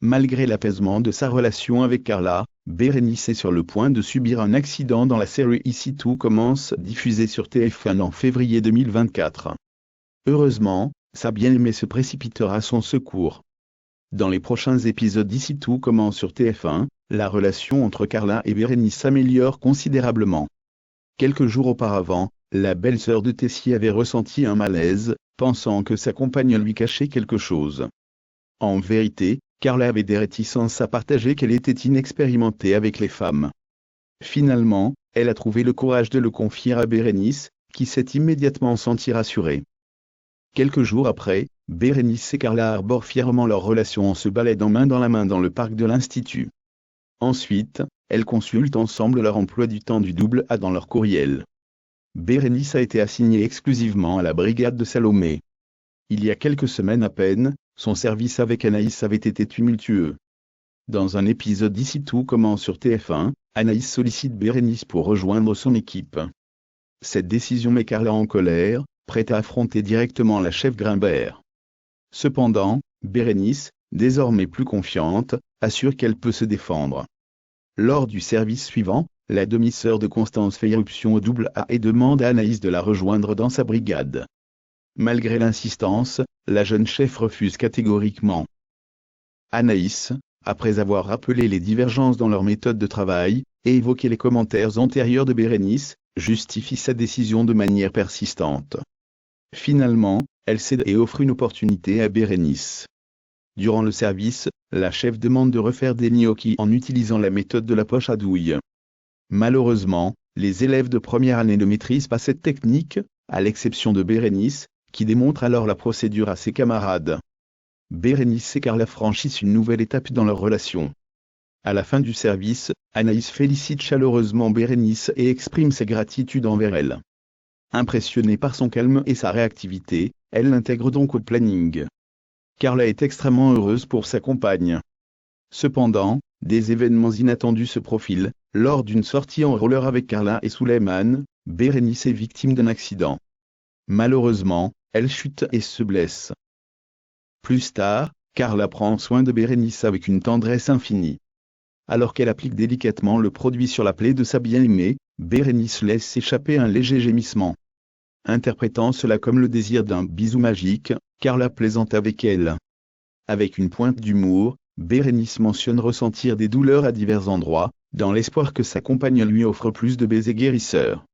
malgré l'apaisement de sa relation avec Carla, Bérénice est sur le point de subir un accident dans la série Ici tout commence, diffusée sur TF1 en février 2024. Heureusement, sa bien-aimée se précipitera à son secours. Dans les prochains épisodes d'Ici tout commence sur TF1, la relation entre Carla et Bérénice s'améliore considérablement. Quelques jours auparavant, la belle-sœur de Tessier avait ressenti un malaise, pensant que sa compagne lui cachait quelque chose. En vérité, Carla avait des réticences à partager qu'elle était inexpérimentée avec les femmes. Finalement, elle a trouvé le courage de le confier à Bérénice, qui s'est immédiatement sentie rassurée. Quelques jours après, Bérénice et Carla arborent fièrement leur relation en se baladant main dans la main dans le parc de l'Institut. Ensuite, elles consultent ensemble leur emploi du temps du double A dans leur courriel. Bérénice a été assignée exclusivement à la brigade de Salomé. Il y a quelques semaines à peine, son service avec Anaïs avait été tumultueux. Dans un épisode d'Ici tout commence sur TF1, Anaïs sollicite Bérénice pour rejoindre son équipe. Cette décision met Carla en colère, prête à affronter directement la chef Grimbert. Cependant, Bérénice, désormais plus confiante, assure qu'elle peut se défendre. Lors du service suivant, la demi-sœur de Constance fait irruption au double A et demande à Anaïs de la rejoindre dans sa brigade. Malgré l'insistance, la jeune chef refuse catégoriquement. Anaïs, après avoir rappelé les divergences dans leur méthode de travail, et évoqué les commentaires antérieurs de Bérénice, justifie sa décision de manière persistante. Finalement, elle cède et offre une opportunité à Bérénice. Durant le service, la chef demande de refaire des gnocchis en utilisant la méthode de la poche à douille. Malheureusement, les élèves de première année ne maîtrisent pas cette technique, à l'exception de Bérénice, qui démontre alors la procédure à ses camarades. Bérénice et Carla franchissent une nouvelle étape dans leur relation. À la fin du service, Anaïs félicite chaleureusement Bérénice et exprime sa gratitude envers elle. Impressionnée par son calme et sa réactivité, elle l'intègre donc au planning. Carla est extrêmement heureuse pour sa compagne. Cependant, des événements inattendus se profilent. Lors d'une sortie en roller avec Carla et Souleymane, Bérénice est victime d'un accident. Malheureusement, elle chute et se blesse. Plus tard, Carla prend soin de Bérénice avec une tendresse infinie. Alors qu'elle applique délicatement le produit sur la plaie de sa bien-aimée, Bérénice laisse échapper un léger gémissement. Interprétant cela comme le désir d'un bisou magique, Carla plaisante avec elle. Avec une pointe d'humour, Bérénice mentionne ressentir des douleurs à divers endroits, dans l'espoir que sa compagne lui offre plus de baisers guérisseurs.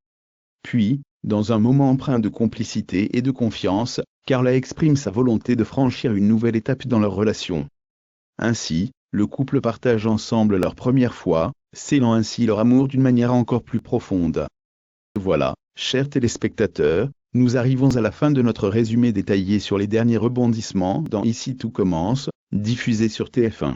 Puis, dans un moment empreint de complicité et de confiance, Carla exprime sa volonté de franchir une nouvelle étape dans leur relation. Ainsi, le couple partage ensemble leur première fois, scellant ainsi leur amour d'une manière encore plus profonde. Voilà, chers téléspectateurs, nous arrivons à la fin de notre résumé détaillé sur les derniers rebondissements dans Ici tout commence, diffusé sur TF1.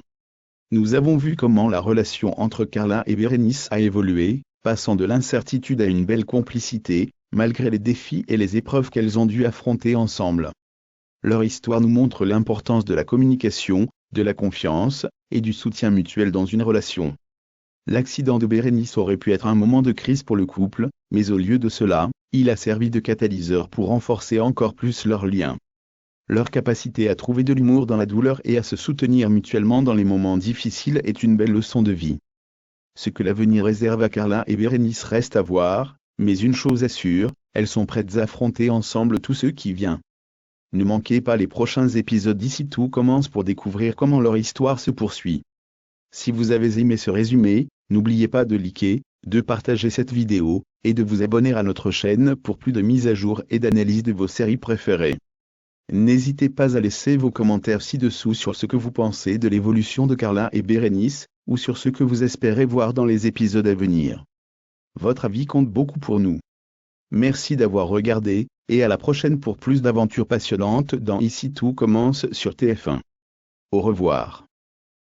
Nous avons vu comment la relation entre Carla et Bérénice a évolué, passant de l'incertitude à une belle complicité, malgré les défis et les épreuves qu'elles ont dû affronter ensemble. Leur histoire nous montre l'importance de la communication, de la confiance, et du soutien mutuel dans une relation. L'accident de Bérénice aurait pu être un moment de crise pour le couple, mais au lieu de cela, il a servi de catalyseur pour renforcer encore plus leur lien. Leur capacité à trouver de l'humour dans la douleur et à se soutenir mutuellement dans les moments difficiles est une belle leçon de vie. Ce que l'avenir réserve à Carla et Bérénice reste à voir, mais une chose est sûre, elles sont prêtes à affronter ensemble tout ce qui vient. Ne manquez pas les prochains épisodes d'Ici tout commence pour découvrir comment leur histoire se poursuit. Si vous avez aimé ce résumé, n'oubliez pas de liker, de partager cette vidéo, et de vous abonner à notre chaîne pour plus de mises à jour et d'analyse de vos séries préférées. N'hésitez pas à laisser vos commentaires ci-dessous sur ce que vous pensez de l'évolution de Carla et Bérénice, ou sur ce que vous espérez voir dans les épisodes à venir. Votre avis compte beaucoup pour nous. Merci d'avoir regardé, et à la prochaine pour plus d'aventures passionnantes dans Ici tout commence sur TF1. Au revoir.